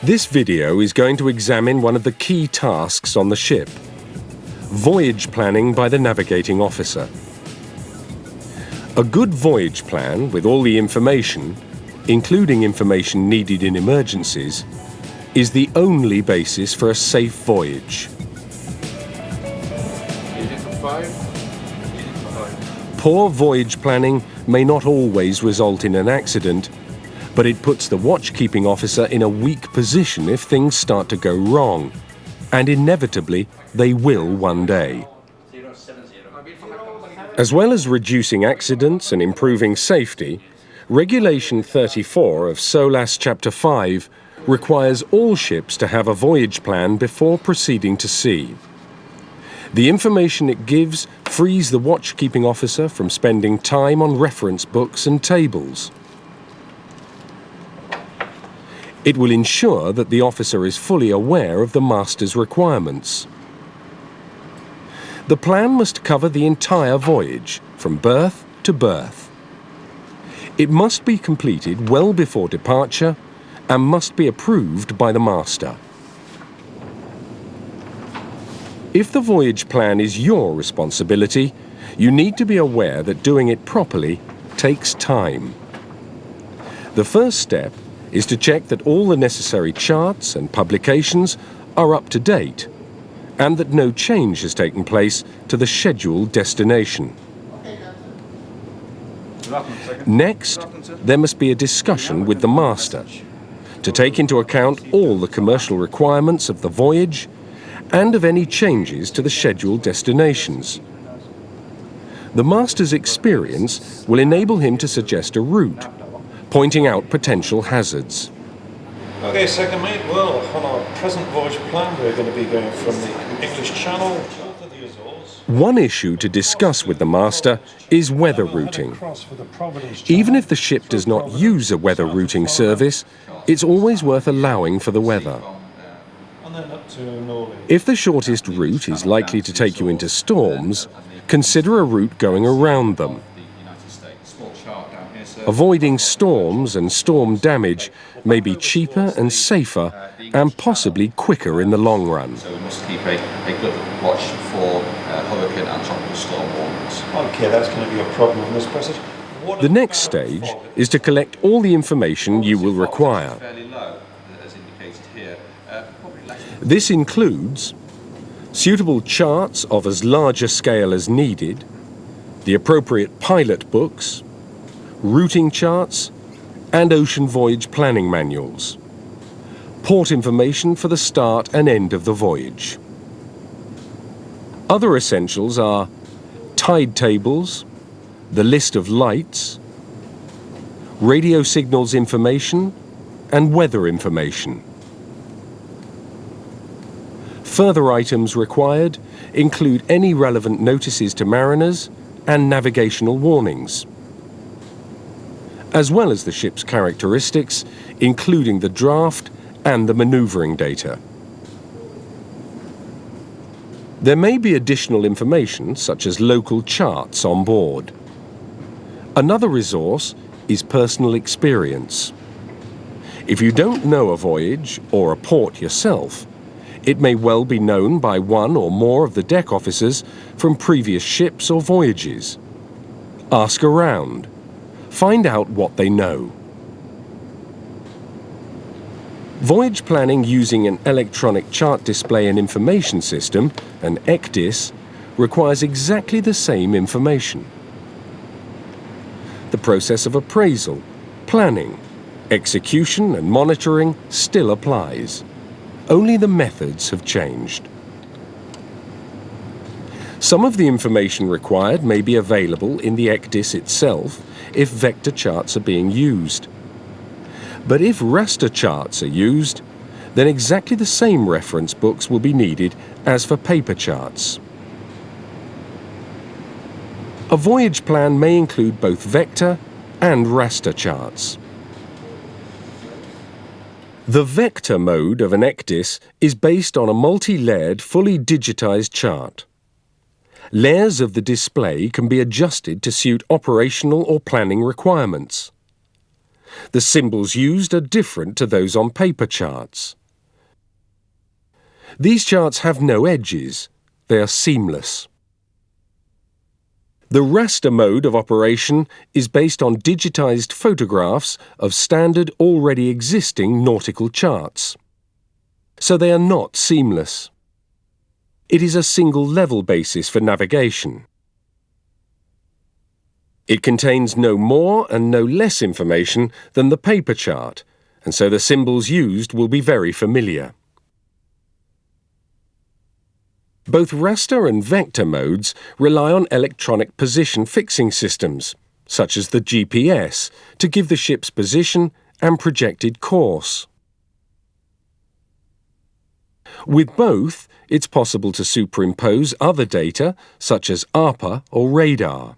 This video is going to examine one of the key tasks on the ship: voyage planning by the navigating officer. A good voyage plan with all the information, including information needed in emergencies, is the only basis for a safe voyage. Poor voyage planning may not always result in an accident, but it puts the watch-keeping officer in a weak position if things start to go wrong, and inevitably they will one day. As well as reducing accidents and improving safety, Regulation 34 of SOLAS Chapter 5 requires all ships to have a voyage plan before proceeding to sea. The information it gives frees the watch-keeping officer from spending time on reference books and tables. It will ensure that the officer is fully aware of the master's requirements. The plan must cover the entire voyage, from berth to berth. It must be completed well before departure and must be approved by the master. If the voyage plan is your responsibility, you need to be aware that doing it properly takes time. The first step is to check that all the necessary charts and publications are up to date and that no change has taken place to the scheduled destination. Next, there must be a discussion with the master to take into account all the commercial requirements of the voyage and of any changes to the scheduled destinations. The master's experience will enable him to suggest a route, pointing out potential hazards. Okay, second mate, well, on our present voyage plan we're going to be going from the English Channel to the Azores. One issue to discuss with the master is weather routing. Even if the ship does not use a weather routing service, it's always worth allowing for the weather. If the shortest route is likely to take you into storms, consider a route going around them. Avoiding storms and storm damage may be cheaper and safer and possibly quicker in the long run. So we must keep a good watch for hurricane and tropical storm warnings. Okay, that's going to be a problem in this passage. The next stage is to collect all the information you will require. This includes suitable charts of as large a scale as needed, the appropriate pilot books, routing charts, and ocean voyage planning manuals. Port information for the start and end of the voyage. Other essentials are tide tables, the list of lights, radio signals information, and weather information. Further items required include any relevant notices to mariners and navigational warnings, as well as the ship's characteristics, including the draft and the maneuvering data. There may be additional information, such as local charts on board. Another resource is personal experience. If you don't know a voyage or a port yourself, it may well be known by one or more of the deck officers from previous ships or voyages. Ask around. Find out what they know. Voyage planning using an electronic chart display and information system, an ECDIS, requires exactly the same information. The process of appraisal, planning, execution and monitoring still applies. Only the methods have changed. Some of the information required may be available in the ECDIS itself if vector charts are being used. But if raster charts are used, then exactly the same reference books will be needed as for paper charts. A voyage plan may include both vector and raster charts. The vector mode of an ECDIS is based on a multi-layered, fully digitized chart. Layers of the display can be adjusted to suit operational or planning requirements. The symbols used are different to those on paper charts. These charts have no edges. They are seamless. The raster mode of operation is based on digitized photographs of standard already existing nautical charts. So they are not seamless. It is a single level basis for navigation. It contains no more and no less information than the paper chart, and so the symbols used will be very familiar. Both raster and vector modes rely on electronic position fixing systems, such as the GPS, to give the ship's position and projected course. With both, it's possible to superimpose other data, such as ARPA or radar.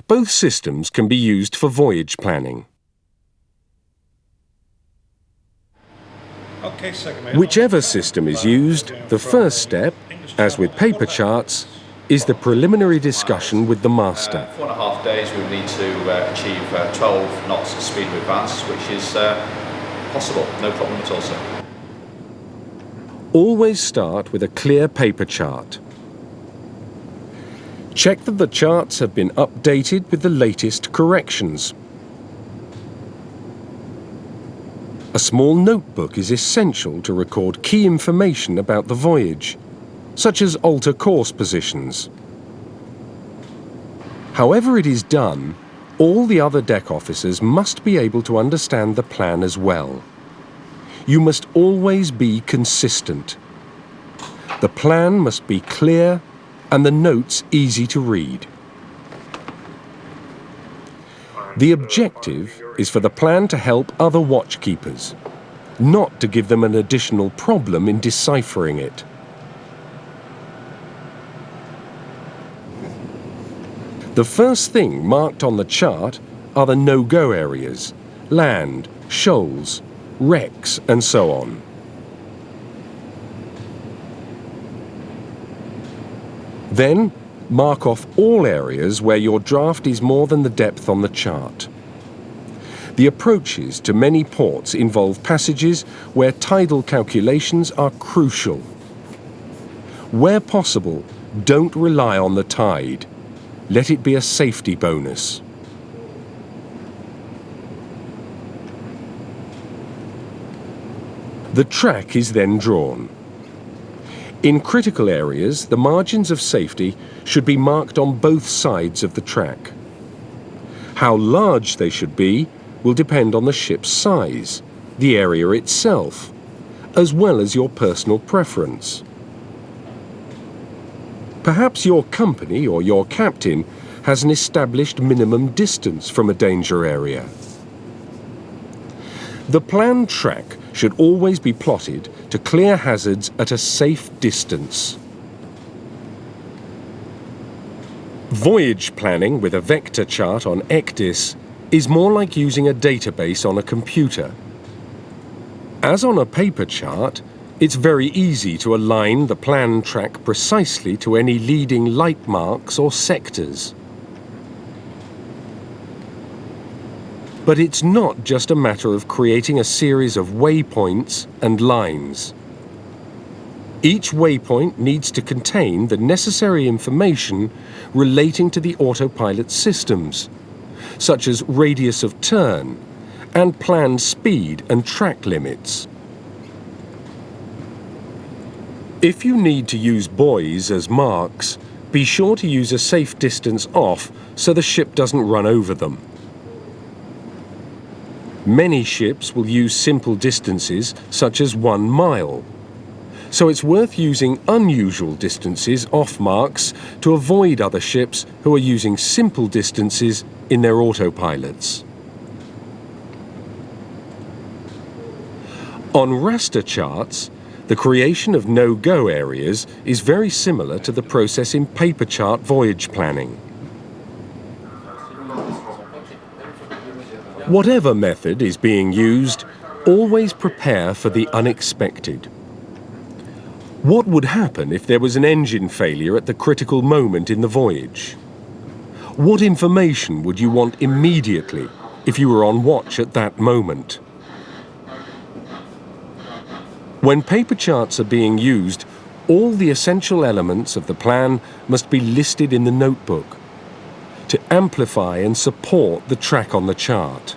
Both systems can be used for voyage planning. Okay, second mate. Whichever system is used, the first step, as with paper charts, is the preliminary discussion with the master. 4.5 days we need to achieve 12 knots of speed of advance, which is possible, no problem at all, sir. Always start with a clear paper chart. Check that the charts have been updated with the latest corrections. A small notebook is essential to record key information about the voyage, such as alter course positions. However it is done, all the other deck officers must be able to understand the plan as well. You must always be consistent. The plan must be clear and the notes easy to read. The objective is for the plan to help other watchkeepers, not to give them an additional problem in deciphering it. The first thing marked on the chart are the no-go areas, land, shoals, wrecks, and so on. Then, mark off all areas where your draft is more than the depth on the chart. The approaches to many ports involve passages where tidal calculations are crucial. Where possible, don't rely on the tide. Let it be a safety bonus. The track is then drawn. In critical areas, the margins of safety should be marked on both sides of the track. How large they should be will depend on the ship's size, the area itself, as well as your personal preference. Perhaps your company or your captain has an established minimum distance from a danger area. The planned track should always be plotted to clear hazards at a safe distance. Voyage planning with a vector chart on ECDIS is more like using a database on a computer. As on a paper chart, it's very easy to align the planned track precisely to any leading light marks or sectors. But it's not just a matter of creating a series of waypoints and lines. Each waypoint needs to contain the necessary information relating to the autopilot systems, such as radius of turn and planned speed and track limits. If you need to use buoys as marks, be sure to use a safe distance off so the ship doesn't run over them. Many ships will use simple distances, such as 1 mile. So it's worth using unusual distances off marks to avoid other ships who are using simple distances in their autopilots. On raster charts, the creation of no-go areas is very similar to the process in paper chart voyage planning. Whatever method is being used, always prepare for the unexpected. What would happen if there was an engine failure at the critical moment in the voyage? What information would you want immediately if you were on watch at that moment. When paper charts are being used, all the essential elements of the plan must be listed in the notebook to amplify and support the track on the chart.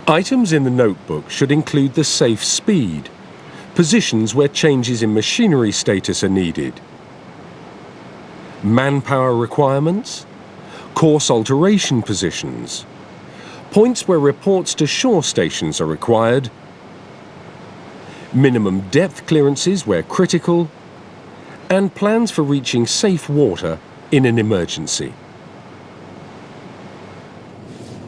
Items in the notebook should include the safe speed, positions where changes in machinery status are needed, manpower requirements, course alteration positions, points where reports to shore stations are required, minimum depth clearances where critical, and plans for reaching safe water in an emergency.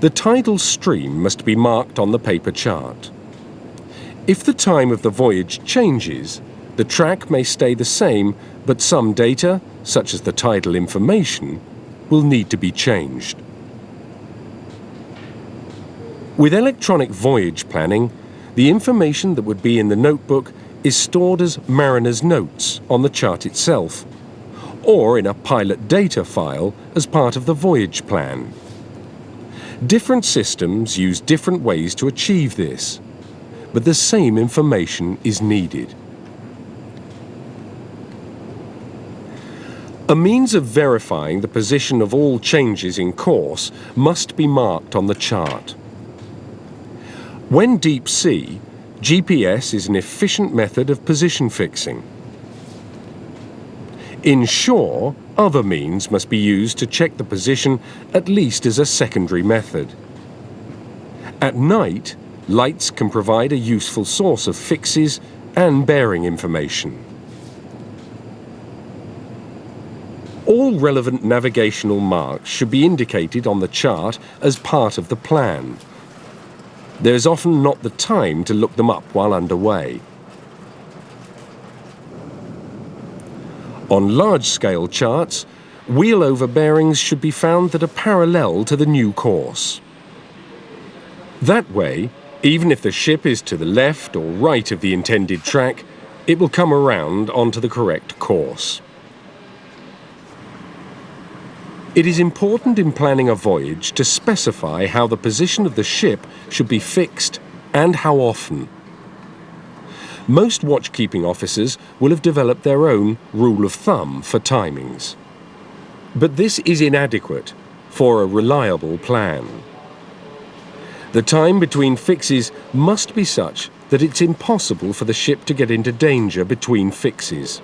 The tidal stream must be marked on the paper chart. If the time of the voyage changes, the track may stay the same, but some data, such as the tidal information, will need to be changed. With electronic voyage planning, the information that would be in the notebook is stored as mariner's notes on the chart itself, or in a pilot data file as part of the voyage plan. Different systems use different ways to achieve this, but the same information is needed. A means of verifying the position of all changes in course must be marked on the chart. When deep sea, GPS is an efficient method of position fixing. Inshore, other means must be used to check the position at least as a secondary method. At night, lights can provide a useful source of fixes and bearing information. All relevant navigational marks should be indicated on the chart as part of the plan. There is often not the time to look them up while underway. On large-scale charts, wheel-over bearings should be found that are parallel to the new course. That way, even if the ship is to the left or right of the intended track, it will come around onto the correct course. It is important in planning a voyage to specify how the position of the ship should be fixed and how often. Most watchkeeping officers will have developed their own rule of thumb for timings. But this is inadequate for a reliable plan. The time between fixes must be such that it's impossible for the ship to get into danger between fixes.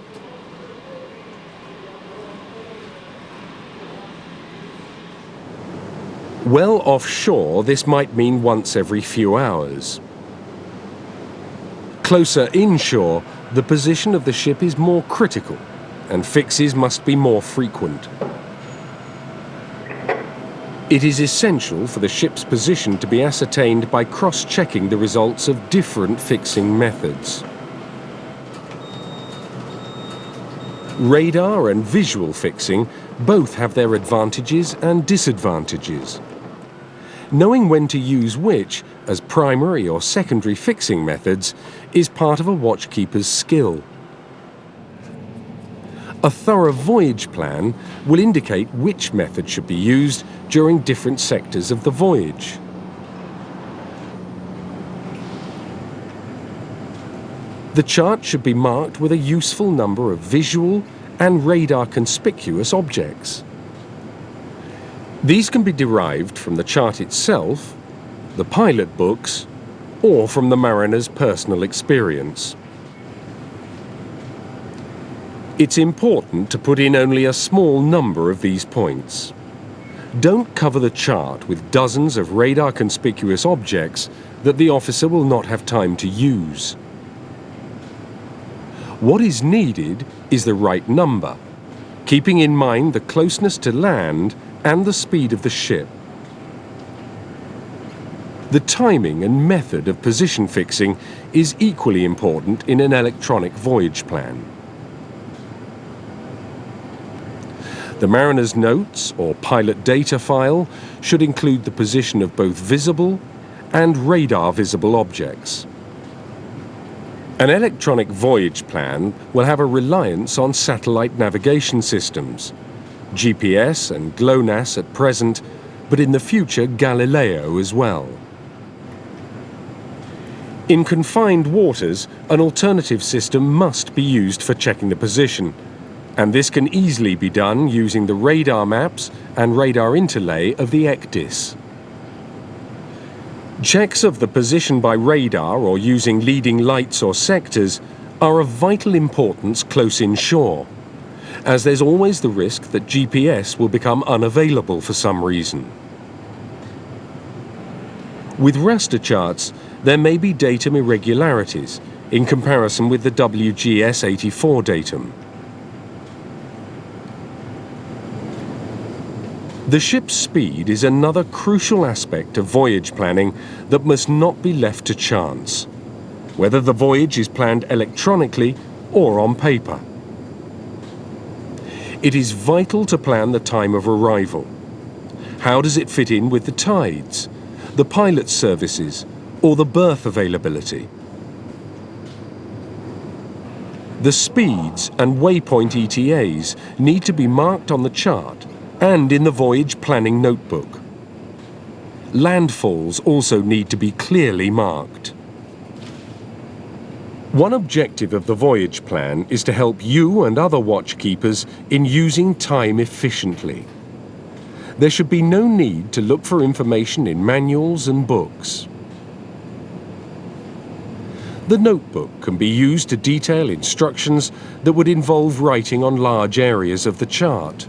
Well offshore, this might mean once every few hours. Closer inshore, the position of the ship is more critical, and fixes must be more frequent. It is essential for the ship's position to be ascertained by cross-checking the results of different fixing methods. Radar and visual fixing both have their advantages and disadvantages. Knowing when to use which as primary or secondary fixing methods is part of a watchkeeper's skill. A thorough voyage plan will indicate which method should be used during different sectors of the voyage. The chart should be marked with a useful number of visual and radar conspicuous objects. These can be derived from the chart itself, the pilot books, or from the mariner's personal experience. It's important to put in only a small number of these points. Don't cover the chart with dozens of radar conspicuous objects that the officer will not have time to use. What is needed is the right number, keeping in mind the closeness to land and the speed of the ship. The timing and method of position fixing is equally important in an electronic voyage plan. The mariner's notes or pilot data file should include the position of both visible and radar visible objects. An electronic voyage plan will have a reliance on satellite navigation systems. GPS and GLONASS at present, but in the future Galileo as well. In confined waters, an alternative system must be used for checking the position, and this can easily be done using the radar maps and radar interlay of the ECDIS. Checks of the position by radar or using leading lights or sectors are of vital importance close inshore, as there's always the risk that GPS will become unavailable for some reason. With raster charts, there may be datum irregularities in comparison with the WGS-84 datum. The ship's speed is another crucial aspect of voyage planning that must not be left to chance, whether the voyage is planned electronically or on paper. It is vital to plan the time of arrival. How does it fit in with the tides, the pilot's services, or the berth availability? The speeds and waypoint ETAs need to be marked on the chart and in the voyage planning notebook. Landfalls also need to be clearly marked. One objective of the voyage plan is to help you and other watchkeepers in using time efficiently. There should be no need to look for information in manuals and books. The notebook can be used to detail instructions that would involve writing on large areas of the chart.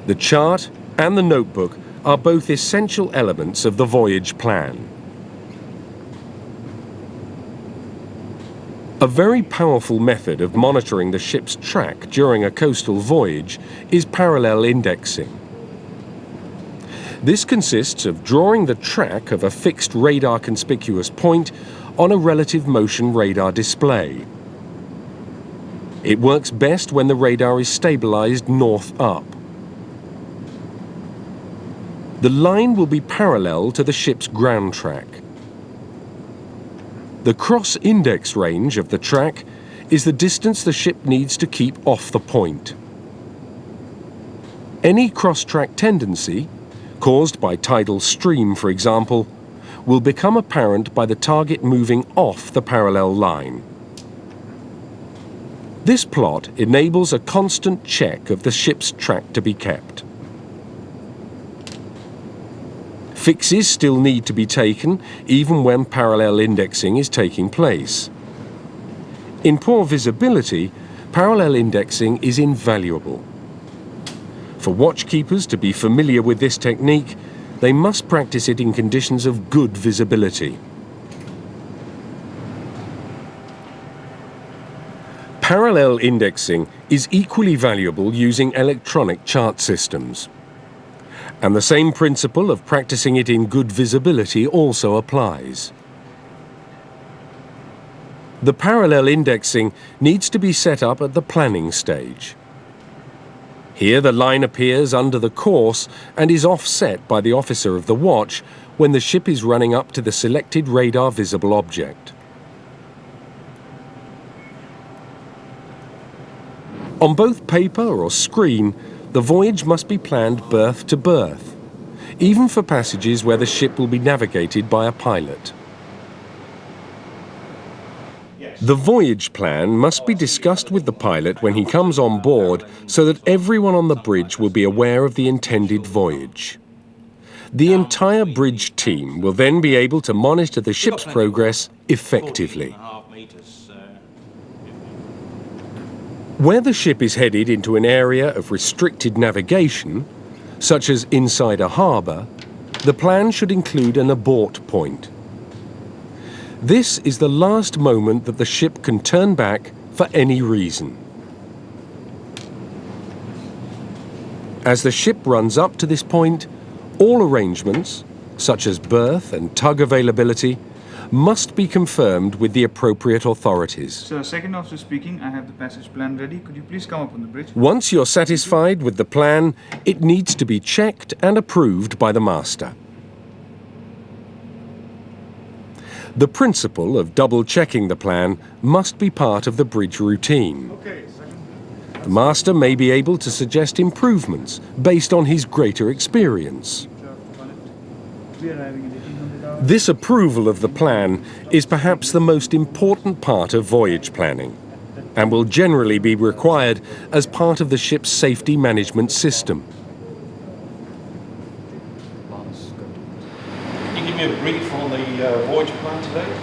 The chart and the notebook are both essential elements of the voyage plan. A very powerful method of monitoring the ship's track during a coastal voyage is parallel indexing. This consists of drawing the track of a fixed radar conspicuous point on a relative motion radar display. It works best when the radar is stabilized north up. The line will be parallel to the ship's ground track. The cross-index range of the track is the distance the ship needs to keep off the point. Any cross-track tendency, caused by tidal stream for example, will become apparent by the target moving off the parallel line. This plot enables a constant check of the ship's track to be kept. Fixes still need to be taken even when parallel indexing is taking place. In poor visibility, parallel indexing is invaluable. For watchkeepers to be familiar with this technique, they must practice it in conditions of good visibility. Parallel indexing is equally valuable using electronic chart systems. And the same principle of practicing it in good visibility also applies. The parallel indexing needs to be set up at the planning stage. Here the line appears under the course and is offset by the officer of the watch when the ship is running up to the selected radar visible object. On both paper or screen, the voyage must be planned berth to berth, even for passages where the ship will be navigated by a pilot. The voyage plan must be discussed with the pilot when he comes on board so that everyone on the bridge will be aware of the intended voyage. The entire bridge team will then be able to monitor the ship's progress effectively. Where the ship is headed into an area of restricted navigation, such as inside a harbour, the plan should include an abort point. This is the last moment that the ship can turn back for any reason. As the ship runs up to this point, all arrangements, such as berth and tug availability, must be confirmed with the appropriate authorities. Sir, second officer speaking, I have the passage plan ready. Could you please come up on the bridge? Once you're satisfied with the plan, it needs to be checked and approved by the master. The principle of double-checking the plan must be part of the bridge routine. Okay, second. The master may be able to suggest improvements based on his greater experience. We are arriving at 1800 hours. This approval of the plan is perhaps the most important part of voyage planning and will generally be required as part of the ship's safety management system. Can you give me a brief on the voyage plan today?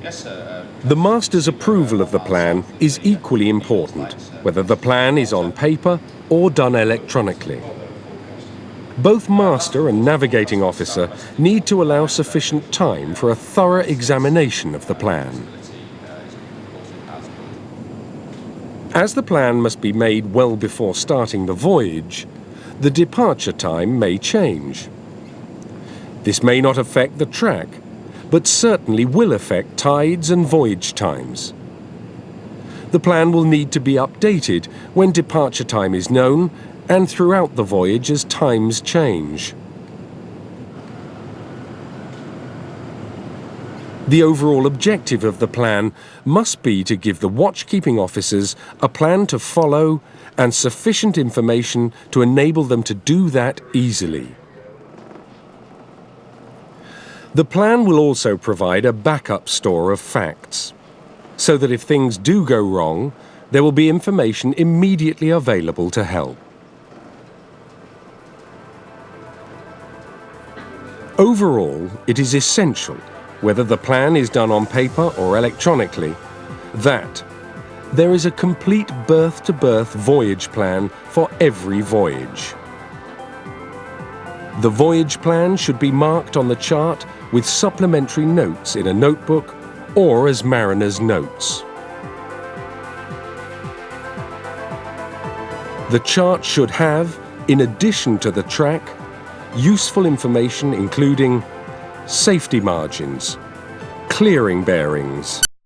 Yes, sir. The master's approval of the plan is equally important, whether the plan is on paper or done electronically. Both master and navigating officer need to allow sufficient time for a thorough examination of the plan. As the plan must be made well before starting the voyage, the departure time may change. This may not affect the track, but certainly will affect tides and voyage times. The plan will need to be updated when departure time is known and throughout the voyage as times change. The overall objective of the plan must be to give the watchkeeping officers a plan to follow and sufficient information to enable them to do that easily. The plan will also provide a backup store of facts, so that if things do go wrong, there will be information immediately available to help. Overall, it is essential, whether the plan is done on paper or electronically, that there is a complete berth-to-berth voyage plan for every voyage. The voyage plan should be marked on the chart with supplementary notes in a notebook or as mariner's notes. The chart should have, in addition to the track, useful information including safety margins, clearing bearings,